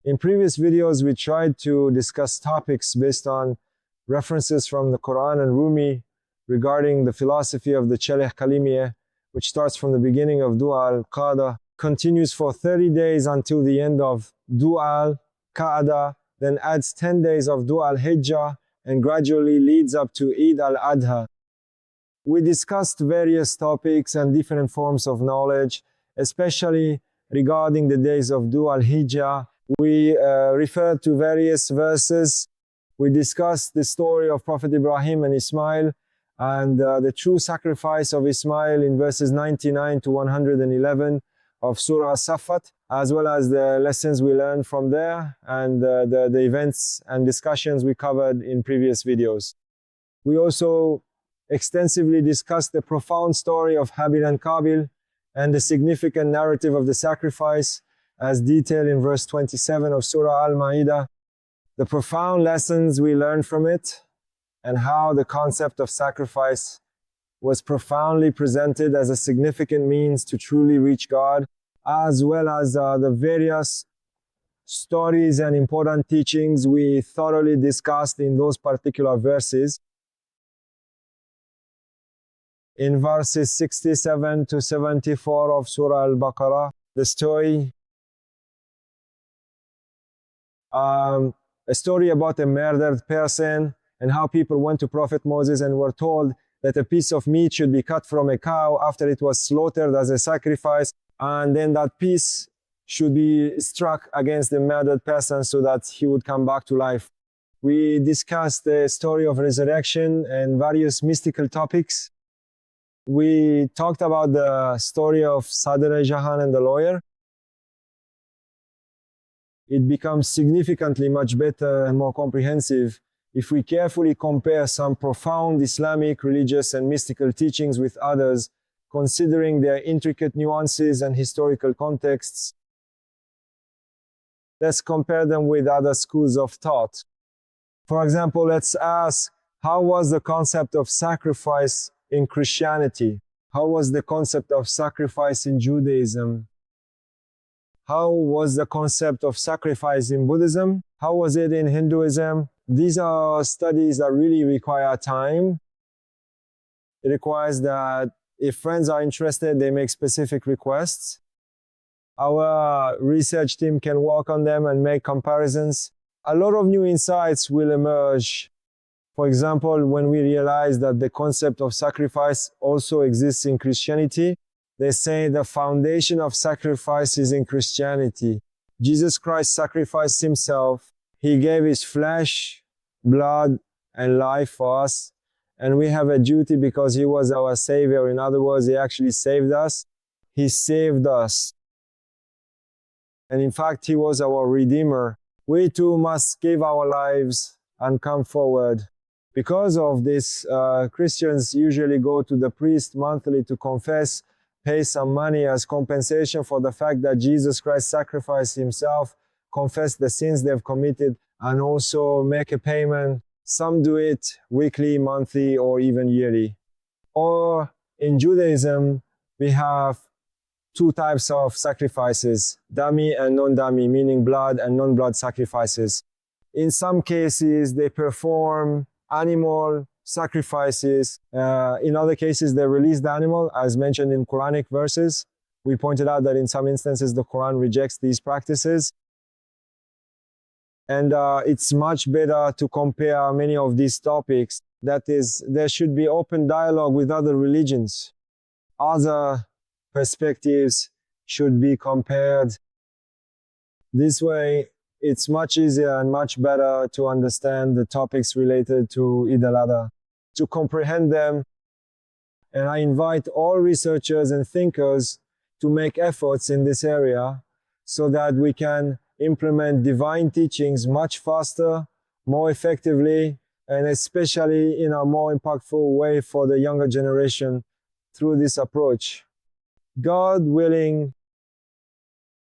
In previous videos, we tried to discuss topics based on references from the Quran and Rumi regarding the philosophy of the Cheleh-e-Kalimiyyah, which starts from the beginning of Dua al-Qada, continues for 30 days until the end of Dua al-Qa'ada, then adds 10 days of Dua al-Hijjah, and gradually leads up to Eid al-Adha. We discussed various topics and different forms of knowledge, especially regarding the days of Dua al-Hijjah. We referred to various verses. We discussed the story of Prophet Ibrahim and Ismail and the true sacrifice of Ismail in verses 99 to 111 of Surah As-Saffat, as well as the lessons we learned from there and the events and discussions we covered in previous videos. We also extensively discussed the profound story of Habil and Qabil and the significant narrative of the sacrifice as detailed in verse 27 of Surah Al-Ma'idah, the profound lessons we learned from it, and how the concept of sacrifice was profoundly presented as a significant means to truly reach God, as well as the various stories and important teachings we thoroughly discussed in those particular verses. In verses 67 to 74 of Surah Al-Baqarah, the story a story about a murdered person and how people went to Prophet Moses and were told that a piece of meat should be cut from a cow after it was slaughtered as a sacrifice, and then that piece should be struck against the murdered person so that he would come back to life. We discussed the story of resurrection and various mystical topics. We talked about the story of Sadeghi-Niaraki and the lawyer. It becomes significantly much better and more comprehensive if we carefully compare some profound Islamic, religious, and mystical teachings with others, considering their intricate nuances and historical contexts. Let's compare them with other schools of thought. For example, let's ask, how was the concept of sacrifice in Christianity? How was the concept of sacrifice in Judaism? How was the concept of sacrifice in Buddhism? How was it in Hinduism? These are studies that really require time. It requires that if friends are interested, they make specific requests. Our research team can work on them and make comparisons. A lot of new insights will emerge. For example, when we realize that the concept of sacrifice also exists in Christianity, they say the foundation of sacrifice is in Christianity. Jesus Christ sacrificed himself. He gave his flesh, blood, and life for us. And we have a duty because he was our Savior. In other words, he actually saved us. He saved us. And in fact, he was our Redeemer. We too must give our lives and come forward. Because of this, Christians usually go to the priest monthly to confess, pay some money as compensation for the fact that Jesus Christ sacrificed himself, confess the sins they've committed, and also make a payment. Some do it weekly, monthly, or even yearly. Or in Judaism, we have two types of sacrifices, dami and non-dami, meaning blood and non-blood sacrifices. In some cases, they perform animal sacrifices. In other cases, they release the animal, as mentioned in Quranic verses. We pointed out that in some instances, the Quran rejects these practices. And it's much better to compare many of these topics. That is, there should be open dialogue with other religions. Other perspectives should be compared. This way, it's much easier and much better to understand the topics related to Eid al-Adha, to comprehend them. And I invite all researchers and thinkers to make efforts in this area so that we can implement divine teachings much faster, more effectively, and especially in a more impactful way for the younger generation through this approach. God willing,